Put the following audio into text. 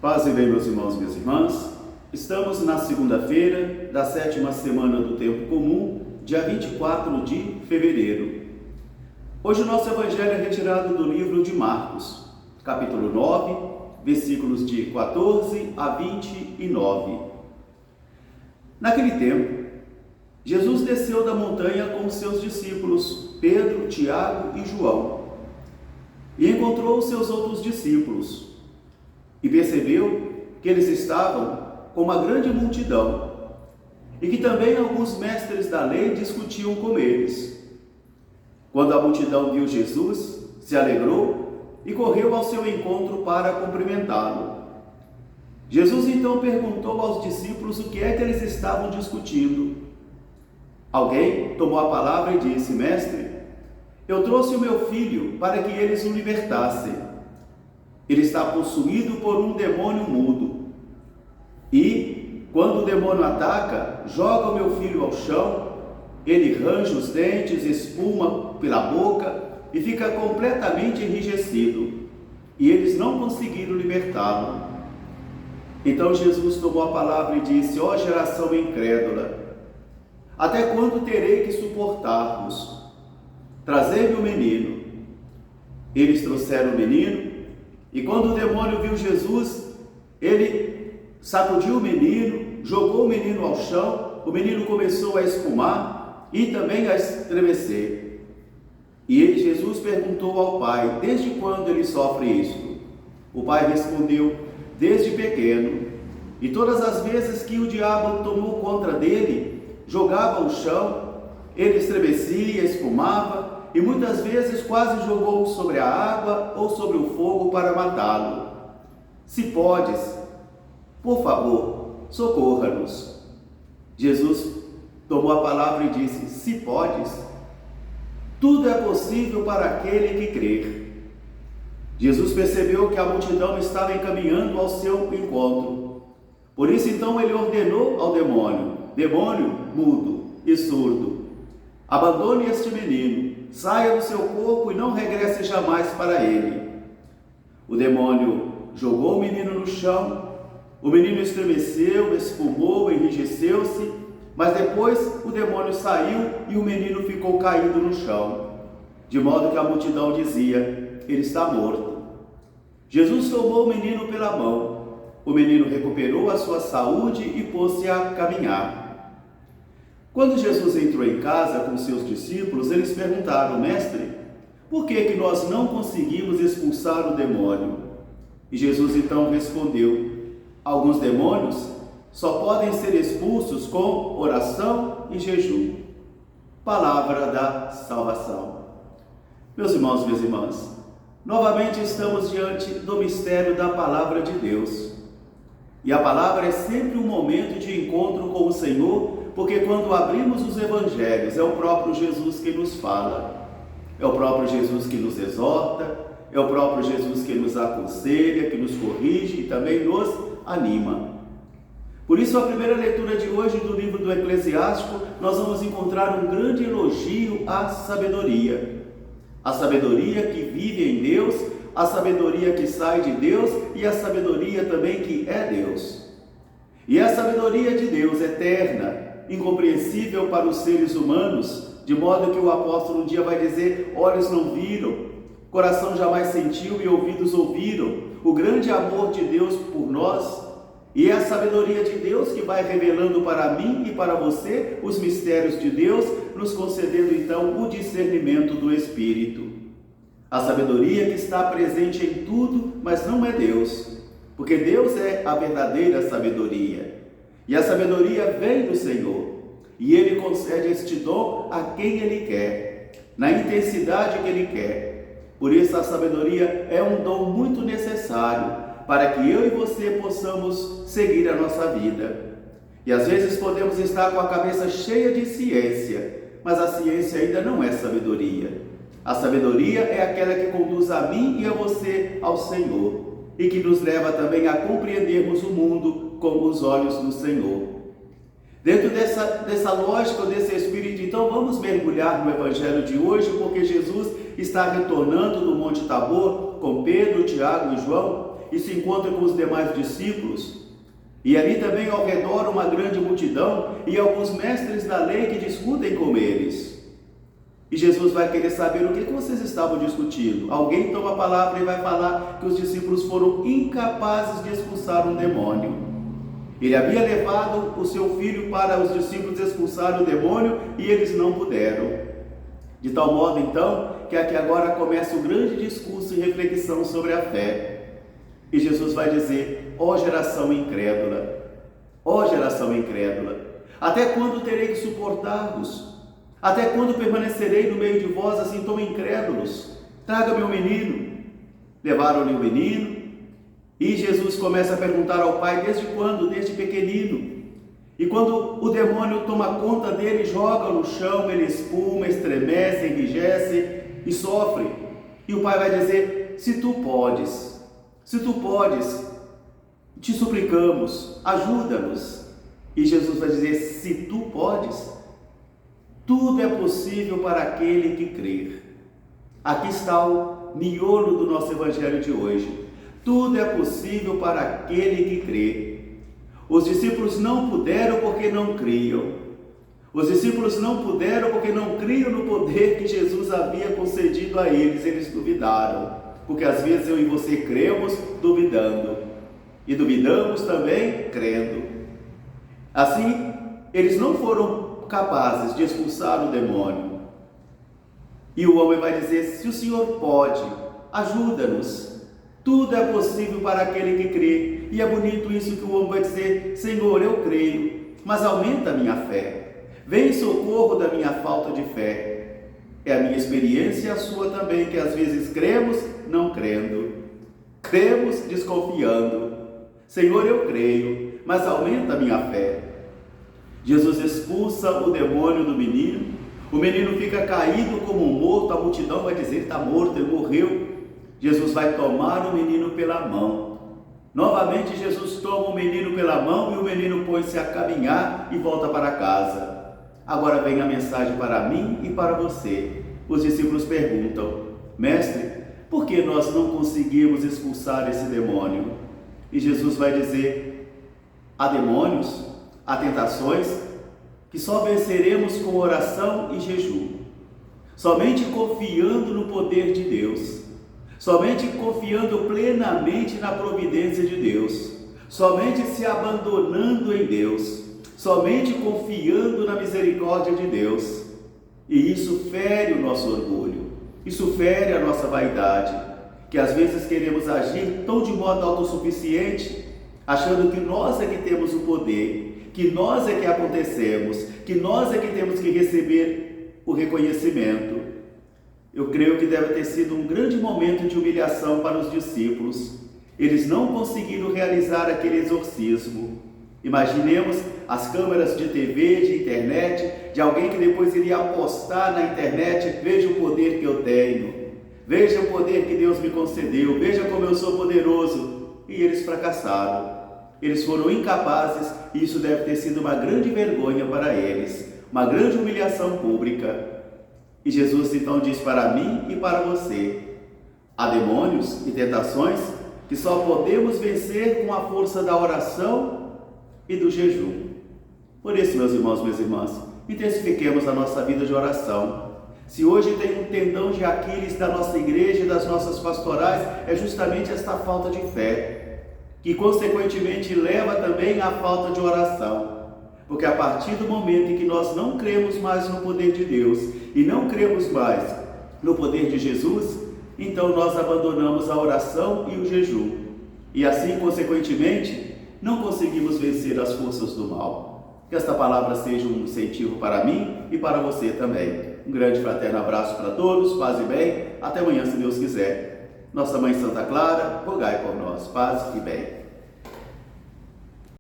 Paz e bem, meus irmãos e minhas irmãs. Estamos na segunda-feira da 7ª semana do Tempo Comum, dia 24 de fevereiro. Hoje o nosso evangelho é retirado do livro de Marcos, capítulo 9, versículos de 14 a 29. Naquele tempo, Jesus desceu da montanha com seus discípulos, Pedro, Tiago e João, e encontrou os seus outros discípulos, e percebeu que eles estavam com uma grande multidão, e que também alguns mestres da lei discutiam com eles. Quando a multidão viu Jesus, se alegrou e correu ao seu encontro para cumprimentá-lo. Jesus então perguntou aos discípulos o que é que eles estavam discutindo. Alguém tomou a palavra e disse: Mestre, eu trouxe o meu filho para que eles o libertassem. Ele está possuído por um demônio mudo. E, quando o demônio ataca, joga o meu filho ao chão, ele range os dentes, espuma pela boca e fica completamente enrijecido. E eles não conseguiram libertá-lo. Então Jesus tomou a palavra e disse: Ó geração incrédula, até quando terei que suportar-vos? Trazei-me o menino. Eles trouxeram o menino, e quando o demônio viu Jesus, ele sacudiu o menino, jogou o menino ao chão, o menino começou a espumar e também a estremecer. E Jesus perguntou ao pai: desde quando ele sofre isto? O pai respondeu: desde pequeno. E todas as vezes que o diabo tomou conta dele, jogava ao chão, ele estremecia, espumava, e muitas vezes quase jogou sobre a água ou sobre o fogo para matá-lo. Se podes, por favor, socorra-nos. Jesus tomou a palavra e disse: se podes, tudo é possível para aquele que crer. Jesus percebeu que a multidão estava encaminhando ao seu encontro. Por isso então ele ordenou ao demônio mudo e surdo: abandone este menino, saia do seu corpo e não regresse jamais para ele. O demônio jogou o menino no chão, o menino estremeceu, espumou, enrijeceu-se, mas depois o demônio saiu e o menino ficou caído no chão, de modo que a multidão dizia: ele está morto. Jesus tomou o menino pela mão, o menino recuperou a sua saúde e pôs-se a caminhar. Quando Jesus entrou em casa com seus discípulos, eles perguntaram: Mestre, por que nós não conseguimos expulsar o demônio? E Jesus então respondeu: alguns demônios só podem ser expulsos com oração e jejum. Palavra da salvação. Meus irmãos e minhas irmãs, novamente estamos diante do mistério da Palavra de Deus. E a palavra é sempre um momento de encontro com o Senhor, porque quando abrimos os evangelhos, é o próprio Jesus que nos fala, é o próprio Jesus que nos exorta, é o próprio Jesus que nos aconselha, que nos corrige e também nos anima. Por isso, a primeira leitura de hoje do livro do Eclesiástico, nós vamos encontrar um grande elogio à sabedoria. A sabedoria que vive em Deus, a sabedoria que sai de Deus e a sabedoria também que é Deus. E a sabedoria de Deus eterna, incompreensível para os seres humanos, de modo que o apóstolo um dia vai dizer: olhos não viram, coração jamais sentiu e ouvidos ouviram o grande amor de Deus por nós. E é a sabedoria de Deus que vai revelando para mim e para você os mistérios de Deus, nos concedendo então o discernimento do Espírito. A sabedoria que está presente em tudo, mas não é Deus, porque Deus é a verdadeira sabedoria. E a sabedoria vem do Senhor, e Ele concede este dom a quem Ele quer, na intensidade que Ele quer. Por isso a sabedoria é um dom muito necessário para que eu e você possamos seguir a nossa vida. E às vezes podemos estar com a cabeça cheia de ciência, mas a ciência ainda não é sabedoria. A sabedoria é aquela que conduz a mim e a você ao Senhor, e que nos leva também a compreendermos o mundo com os olhos do Senhor. Dentro dessa lógica, desse espírito, então vamos mergulhar no Evangelho de hoje, porque Jesus está retornando do Monte Tabor com Pedro, Tiago e João e se encontra com os demais discípulos. E ali também ao redor uma grande multidão e alguns mestres da lei que discutem com eles. E Jesus vai querer saber o que vocês estavam discutindo. Alguém toma a palavra e vai falar que os discípulos foram incapazes de expulsar um demônio. Ele havia levado o seu filho para os discípulos expulsarem o demônio e eles não puderam. De tal modo, então, que aqui agora começa o grande discurso e reflexão sobre a fé. E Jesus vai dizer: ó geração incrédula, ó geração incrédula, até quando terei que suportar-vos? Até quando permanecerei no meio de vós assim tão incrédulos? Traga meu menino. Levaram-lhe o menino e Jesus começa a perguntar ao pai desde quando? Desde pequenino. E quando o demônio toma conta dele, joga no chão, ele espuma, estremece, enrijece e sofre. E o pai vai dizer: se tu podes, te suplicamos, ajuda-nos. E Jesus vai dizer: se tu podes, tudo é possível para aquele que crer. Aqui está o miolo do nosso evangelho de hoje. Tudo é possível para aquele que crê. Os discípulos não puderam porque não criam. Os discípulos não puderam porque não criam no poder que Jesus havia concedido a eles. Eles duvidaram. Porque às vezes eu e você cremos duvidando. E duvidamos também crendo. Assim, eles não foram capazes de expulsar o demônio. E o homem vai dizer: se o Senhor pode, ajuda-nos. Tudo é possível para aquele que crê. E é bonito isso que o homem vai dizer: Senhor, eu creio, mas aumenta a minha fé. Vem em socorro da minha falta de fé. É a minha experiência e a sua também, que às vezes cremos não crendo. Cremos desconfiando. Senhor, eu creio, mas aumenta a minha fé. Jesus expulsa o demônio do menino. O menino fica caído como um morto. A multidão vai dizer: ele está morto, ele morreu. Jesus vai tomar o menino pela mão. Novamente Jesus toma o menino pela mão e o menino põe-se a caminhar e volta para casa. Agora vem a mensagem para mim e para você. Os discípulos perguntam: mestre, por que nós não conseguimos expulsar esse demônio? E Jesus vai dizer: há demônios, há tentações que só venceremos com oração e jejum. Somente confiando no poder de Deus. Somente confiando plenamente na providência de Deus, somente se abandonando em Deus, somente confiando na misericórdia de Deus. E isso fere o nosso orgulho, isso fere a nossa vaidade, que às vezes queremos agir tão de modo autossuficiente, achando que nós é que temos o poder, que nós é que acontecemos, que nós é que temos que receber o reconhecimento. Eu creio que deve ter sido um grande momento de humilhação para os discípulos. Eles não conseguiram realizar aquele exorcismo. Imaginemos as câmeras de TV, de internet, de alguém que depois iria postar na internet: veja o poder que eu tenho, veja o poder que Deus me concedeu, veja como eu sou poderoso. E eles fracassaram. Eles foram incapazes e isso deve ter sido uma grande vergonha para eles, uma grande humilhação pública. E Jesus então diz para mim e para você: há demônios e tentações que só podemos vencer com a força da oração e do jejum. Por isso, meus irmãos, minhas irmãs, intensifiquemos a nossa vida de oração. Se hoje tem um tendão de Aquiles da nossa igreja e das nossas pastorais, é justamente esta falta de fé, que consequentemente leva também à falta de oração. Porque a partir do momento em que nós não cremos mais no poder de Deus e não cremos mais no poder de Jesus, então nós abandonamos a oração e o jejum. E assim, consequentemente, não conseguimos vencer as forças do mal. Que esta palavra seja um incentivo para mim e para você também. Um grande fraterno abraço para todos, paz e bem. Até amanhã, se Deus quiser. Nossa Mãe Santa Clara, rogai por nós, paz e bem.